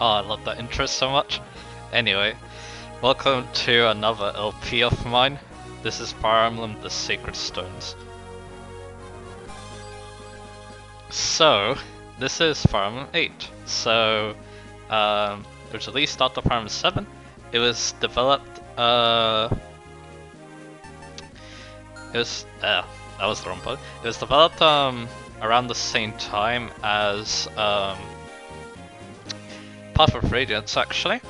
Oh, I love that intro so much. Anyway, welcome to another LP of mine. This is Fire Emblem: The Sacred Stones. So, this is Fire Emblem 8. So, it was released after Fire Emblem 7. It was developed, that was the wrong part. It was developed, around the same time as, Path of Radiance, actually.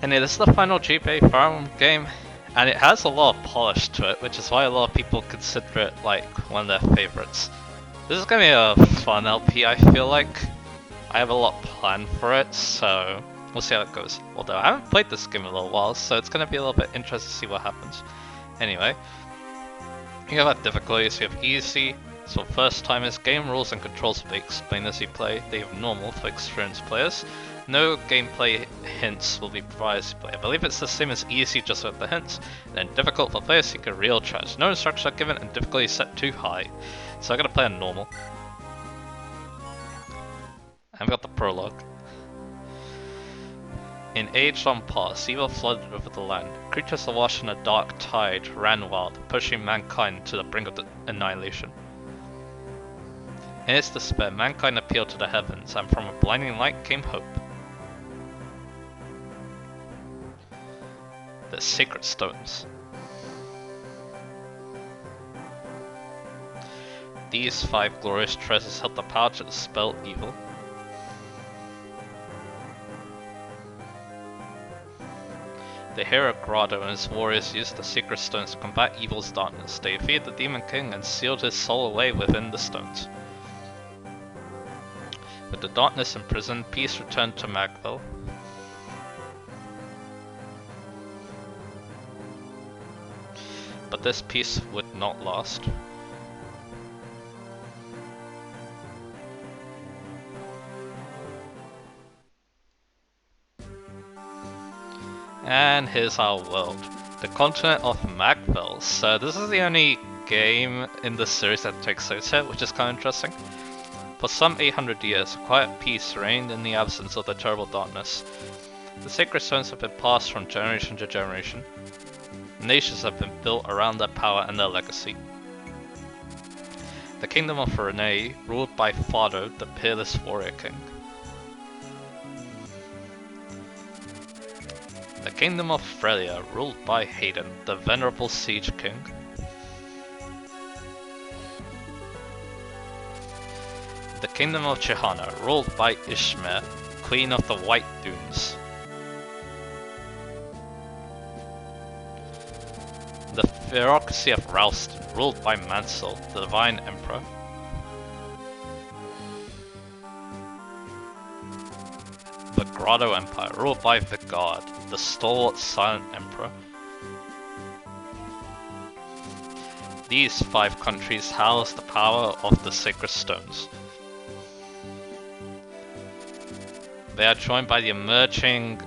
And it is the final GBA Fire Emblem game, and it has a lot of polish to it, which is why a lot of people consider it like one of their favorites. This is gonna be a fun LP, I feel like. I have a lot planned for it, so we'll see how it goes. Although I haven't played this game in a little while, so it's gonna be a little bit interesting to see what happens. Anyway, you have difficulties. You have easy, so first timers. Game rules and controls will be explained as you play. They have normal for experienced players. No gameplay hints will be provided as you play. I believe it's the same as easy, just with the hints. Then difficult for players seek a real challenge. No instructions are given and difficulty is set too high. So I'm gonna play on normal. I've got the prologue. In age-long past, evil flooded over the land. Creatures awash in a dark tide ran wild, pushing mankind to the brink of annihilation. In its despair, mankind appealed to the heavens, and from a blinding light came hope. The Sacred Stones. These 5 glorious treasures held the power to dispel evil. The hero Grado and his warriors used the Sacred Stones to combat evil's darkness. They defeated the Demon King and sealed his soul away within the stones. With the darkness imprisoned, peace returned to Magville. But this peace would not last. And here's our world, the continent of Magville. So this is the only game in the series that takes place here, which is kind of interesting. For some 800 years, quiet peace reigned in the absence of the terrible darkness. The Sacred Stones have been passed from generation to generation. Nations have been built around their power and their legacy. The Kingdom of Renee, ruled by Fado, the peerless warrior king. The Kingdom of Frelia, ruled by Hayden, the venerable siege king. The Kingdom of Chihana, ruled by Ishmir, Queen of the White Dunes. The Theocracy of Ralston, ruled by Mansell, the Divine Emperor. The Grado Empire, ruled by Vigard, the stalwart silent emperor. These 5 countries house the power of the Sacred Stones. They are joined by the emerging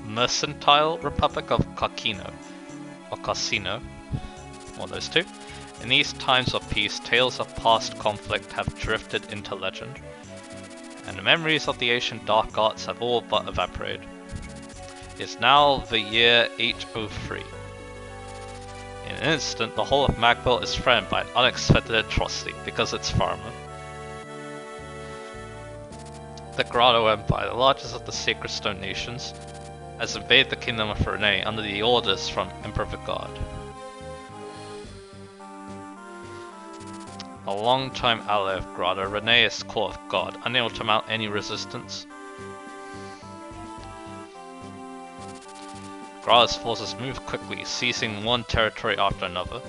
mercantile Republic of Kakino, or Casino, one of those two. In these times of peace, tales of past conflict have drifted into legend, and the memories of the ancient dark arts have all but evaporated. It's now the year 803. In an instant, the whole of Magville is threatened by an unexpected atrocity, because it's Fire Emblem. The Grado Empire, the largest of the Sacred Stone nations, has invaded the Kingdom of Renee under the orders from Emperor Vigard. A long-time ally of Grado, Renee is Court of God, unable to mount any resistance. Grado's forces move quickly, seizing one territory after another.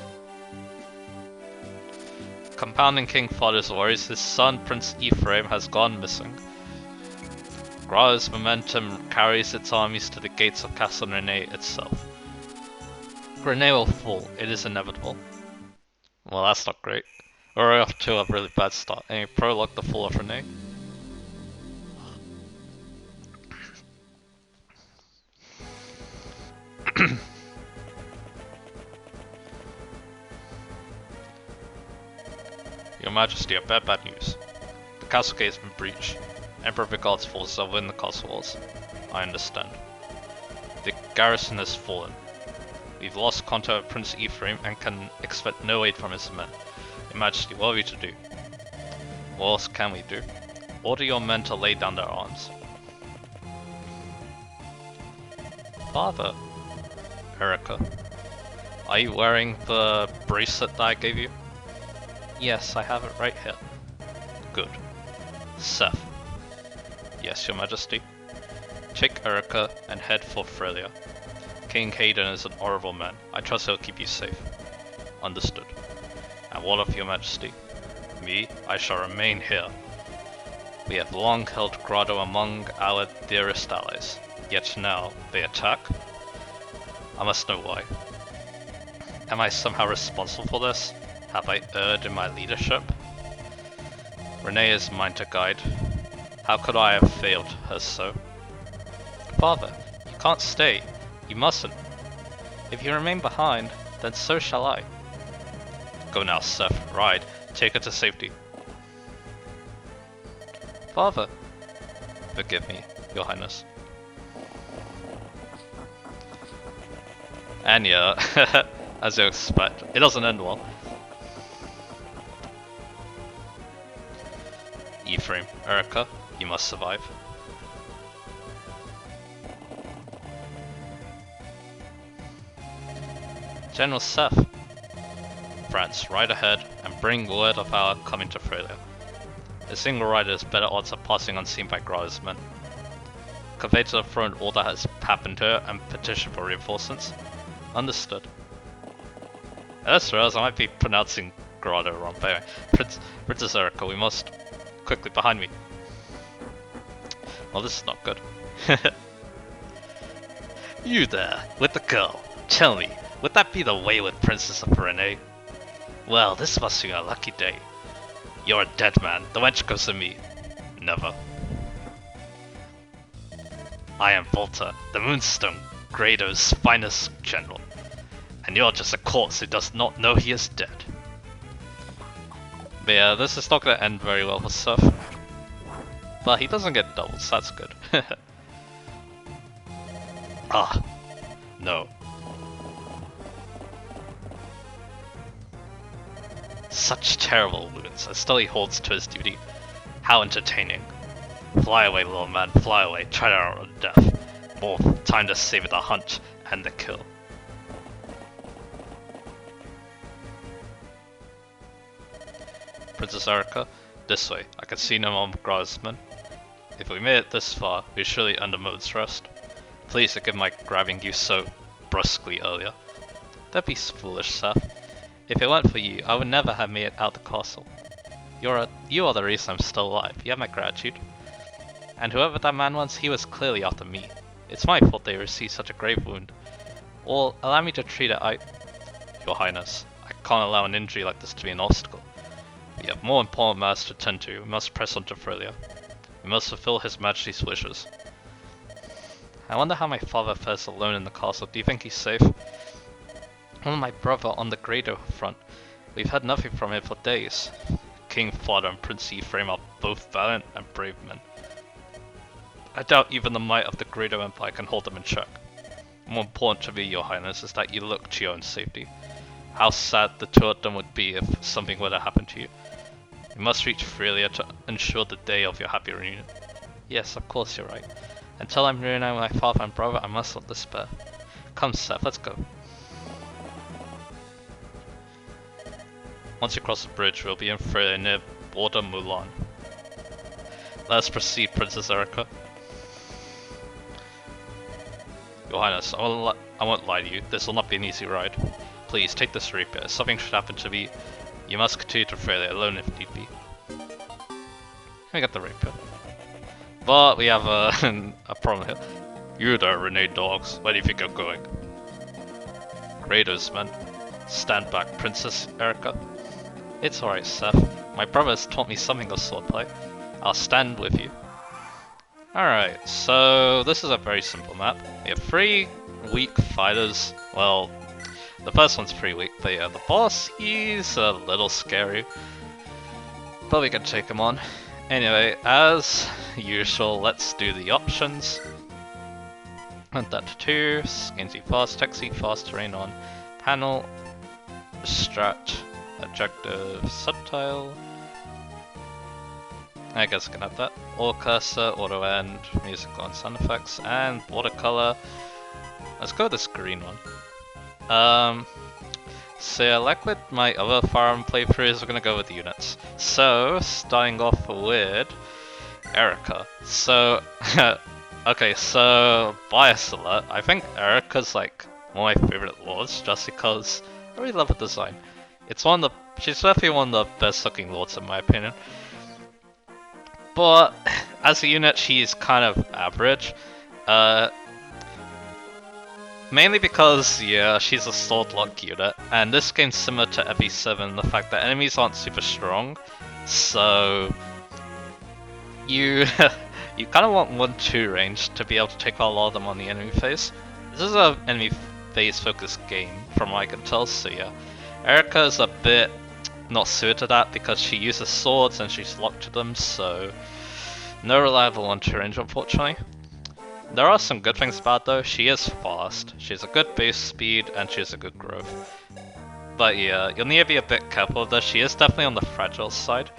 Compounding King Fado's worries, his son Prince Ephraim has gone missing. Grado's momentum carries its armies to the gates of Castle Renee itself. Renee will fall, it is inevitable. Well, that's not great. We're off to a really bad start. Anyway, prologue the fall of Renee. Your Majesty, I bear bad news. The castle gate has been breached. Emperor of the Gods forces are within the castle walls. I understand. The garrison has fallen. We've lost contact with Prince Ephraim and can expect no aid from his men. Your Majesty, what are we to do? What else can we do? Order your men to lay down their arms. Father, Erica, are you wearing the bracelet that I gave you? Yes, I have it right here. Good. Seth. Yes, Your Majesty. Take Erica and head for Frelia. King Hayden is an honorable man. I trust he'll keep you safe. Understood. And what of Your Majesty? Me, I shall remain here. We have long held Grotto among our dearest allies. Yet now, they attack? I must know why. Am I somehow responsible for this? Have I erred in my leadership? Renee is mine to guide. How could I have failed her so? Father, you can't stay. You mustn't. If you remain behind, then so shall I. Go now, Seth. Ride. Take her to safety. Father. Forgive me, Your Highness. And yeah, as you expect, it doesn't end well. Ephraim, Erica, you must survive. General Seth. France, ride ahead and bring word of our coming to Frelia. A single rider has better odds of passing unseen by Grotto's men. Convey to the throne all that has happened here and petition for reinforcements. Understood. I just realized I might be pronouncing Grotto wrong, but anyway. Princess Erica, we must... Quickly, behind me. Well, this is not good. You there, with the girl. Tell me, would that be the wayward Princess of Renee? Well, this must be a lucky day. You're a dead man. The wench goes to me. Never. I am Volta, the Moonstone, Grotto's finest general. And you're just a corpse who does not know he is dead. But yeah, this is not going to end very well for Seth. But he doesn't get doubles, that's good. Ah, no. Such terrible wounds, and still he holds to his duty. How entertaining. Fly away, little man, fly away, try to outrun death. Both time to save the hunt and the kill. Princess Erica, this way. I can see no more Grotto's men. If we made it this far, we surely earned a moment's rest. Please forgive my grabbing you so brusquely earlier. Don't be foolish, Seth. If it weren't for you, I would never have made it out the castle. You are the reason I'm still alive. You have my gratitude. And whoever that man was, he was clearly after me. It's my fault they received such a grave wound. Or allow me to treat it. Your Highness, I can't allow an injury like this to be an obstacle. We have more important matters to attend to. We must press on to Frelia. We must fulfill His Majesty's wishes. I wonder how my father fares alone in the castle. Do you think he's safe? One of my brother on the Grotto front. We've heard nothing from him for days. King Father and Prince Ephraim are both valiant and brave men. I doubt even the might of the Grotto Empire can hold them in check. More important to me, Your Highness, is that you look to your own safety. How sad the two of them would be if something were to happen to you. You must reach Frelia to ensure the day of your happy reunion. Yes, of course you're right. Until I'm reunited with my father and brother, I must not despair. Come, Seth, let's go. Once you cross the bridge, we'll be in Frelia near Border Mulan. Let us proceed, Princess Erica. Your Highness, I won't lie to you. This will not be an easy ride. Please, take this rapier. If something should happen to me, you must continue to Frelia alone if need be. I got the rapier. But we have a problem here. You there, Renee dogs. Where do you think you're going? Raiders, men. Stand back, Princess Erica. It's alright, Seth. My brother has taught me something of swordplay. I'll stand with you. Alright, so this is a very simple map. We have 3 weak fighters. Well, the first one's pretty weak, but yeah, the boss, he's a little scary. But we can take him on. Anyway, as usual, let's do the options. And that to 2, Skinzy fast, Taxi fast, terrain on, panel, strat, objective, subtile. I guess I can have that. All cursor, auto end, musical and sound effects, and watercolor. Let's go with this green one. So yeah, like with my other Fire Emblem playthroughs, we're gonna go with units. So, starting off with Erica. So, okay, so bias alert. I think Erica's like one of my favorite lords just because I really love the design. She's definitely one of the best looking lords in my opinion. But as a unit, she's kind of average. Mainly because, yeah, she's a sword lock unit, and this game's similar to FE7, the fact that enemies aren't super strong, so you you kind of want 1-2 range to be able to take out a lot of them on the enemy phase. This is an enemy phase focused game from what I can tell, so yeah. Erica is a bit not suited to that because she uses swords and she's locked to them, so no reliable 1-2 range unfortunately. There are some good things about though. She is fast, she has a good base speed, and she has a good growth. But yeah, you'll need to be a bit careful of this. She is definitely on the fragile side.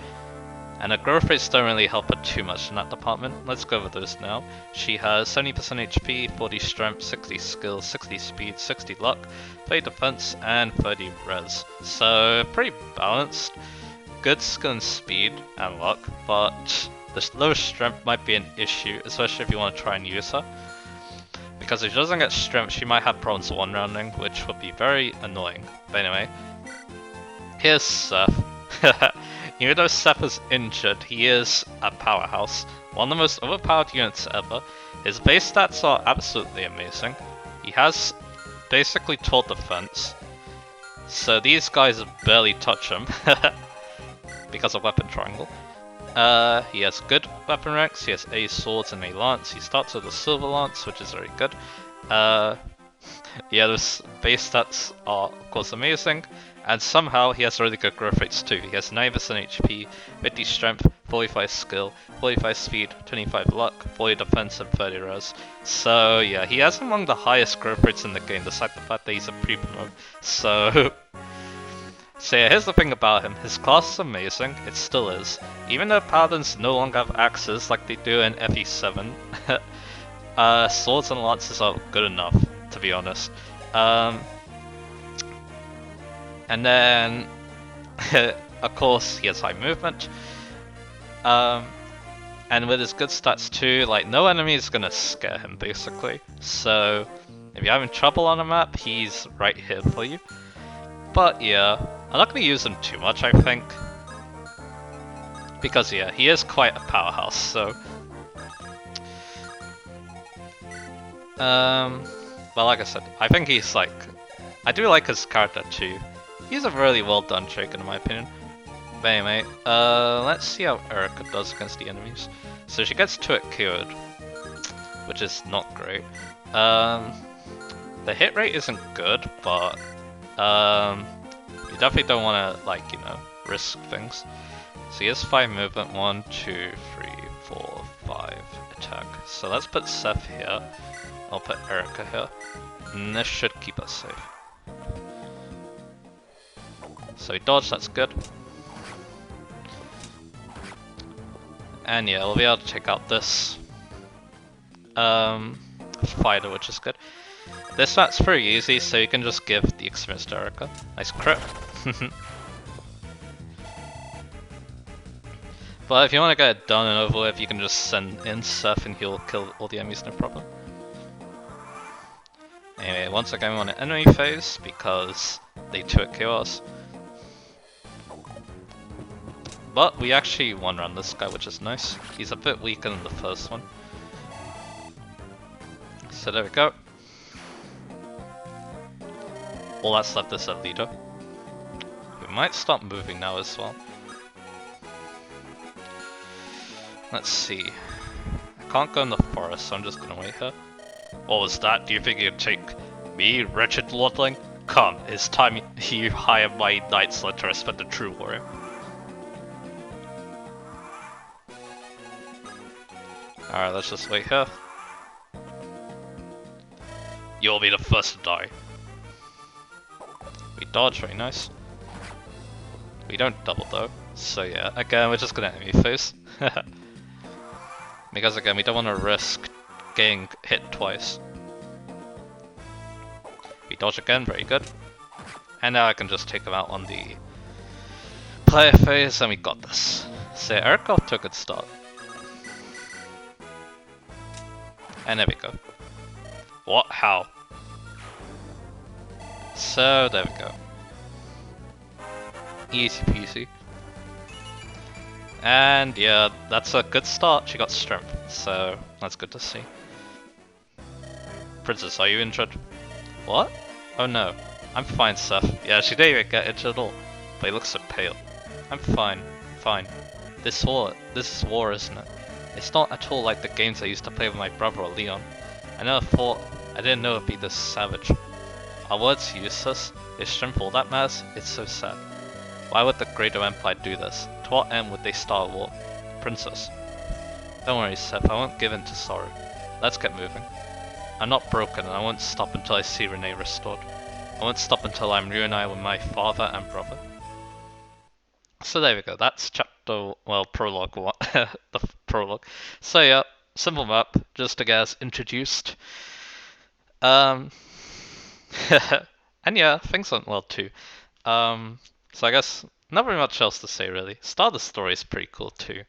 And her growth rates don't really help her too much in that department. Let's go over those now. She has 70% HP, 40 strength, 60 skill, 60 speed, 60 luck, 30 defense, and 30 res. So pretty balanced. Good skill and speed and luck, but the low strength might be an issue, especially if you want to try and use her. Because if she doesn't get strength, she might have problems one-rounding, which would be very annoying. But anyway, here's Seth. Even though Seth is injured, he is a powerhouse. One of the most overpowered units ever. His base stats are absolutely amazing. He has basically total defense. So these guys barely touch him because of weapon triangle. He has good weapon ranks, he has A swords and A lance. He starts with a silver lance, which is very good. Yeah, those base stats are of course amazing, and somehow he has really good growth rates too. He has 9% HP, 50 strength, 45 skill, 45 speed, 25 luck, 40 defense, and 30 res. So yeah, he has among the highest growth rates in the game, despite the fact that he's a pre-promote. So yeah, here's the thing about him. His class is amazing, it still is. Even though paladins no longer have axes like they do in FE7, swords and lances are good enough, to be honest. And then, of course, he has high movement. And with his good stats too, like no enemy is gonna scare him basically. So if you're having trouble on a map, he's right here for you. But yeah, I'm not going to use him too much, I think. Because yeah, he is quite a powerhouse, so... But like I said, I think he's like... I do like his character too. He's a really well done Jeigan in my opinion. But anyway, let's see how Erica does against the enemies. So she gets 2 KO'd, which is not great. The hit rate isn't good, but... you definitely don't want to, like, you know, risk things. So he has 5 movement, 1, 2, 3, 4, 5 attack. So let's put Seth here. I'll put Erica here. And this should keep us safe. So he dodged, that's good. And yeah, we'll be able to take out this fighter, which is good. This map's pretty easy, so you can just give the experience to Erica. Nice crit. But if you want to get it done and over with, you can just send in Seth and he'll kill all the enemies, no problem. Anyway, once again we're on an enemy phase because they 2-KO us. But we actually one-run this guy, which is nice. He's a bit weaker than the first one. So there we go. All that's left is a leader. We might start moving now as well. Let's see. I can't go in the forest, so I'm just gonna wait here. What was that? Do you think you'd take me, wretched lordling? Come, it's time you hire my knights to respect the true warrior. Alright, let's just wait here. You'll be the first to die. We dodge, very nice. We don't double though. So yeah, again, we're just gonna enemy phase. Because again, we don't want to risk getting hit twice. We dodge again, very good. And now I can just take him out on the player phase, and we got this. So Eric off to a good start. And there we go. What? How? So there we go. Easy peasy. And yeah, that's a good start. She got strength, so that's good to see. Princess, are you injured? What? Oh no. I'm fine, Seth. Yeah, she didn't even get injured at all. But he looks so pale. I'm fine. Fine. This is war, isn't it? It's not at all like the games I used to play with my brother or Leon. I never thought, I didn't know it'd be this savage. Our words useless, it's shameful, that matters, it's so sad. Why would the Greater Empire do this? To what end would they start a war? Princess. Don't worry, Seth, I won't give in to sorrow. Let's get moving. I'm not broken and I won't stop until I see Renee restored. I won't stop until I'm reunited with my father and brother. So there we go, that's chapter, well, prologue 1, the prologue. So yeah, simple map, just to get us introduced. And yeah, things went well too. So I guess not very much else to say really. Start of the story is pretty cool too.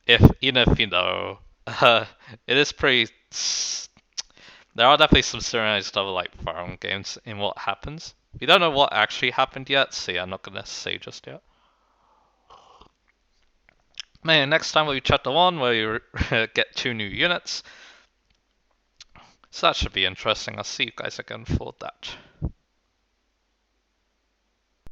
Even if you know, it is pretty. There are definitely some similarities to other like Fire Emblem games in what happens. We don't know what actually happened yet, so yeah, I'm not gonna say just yet. Man, next time will be chapter 1 where you get 2 new units. So that should be interesting. I'll see you guys again for that.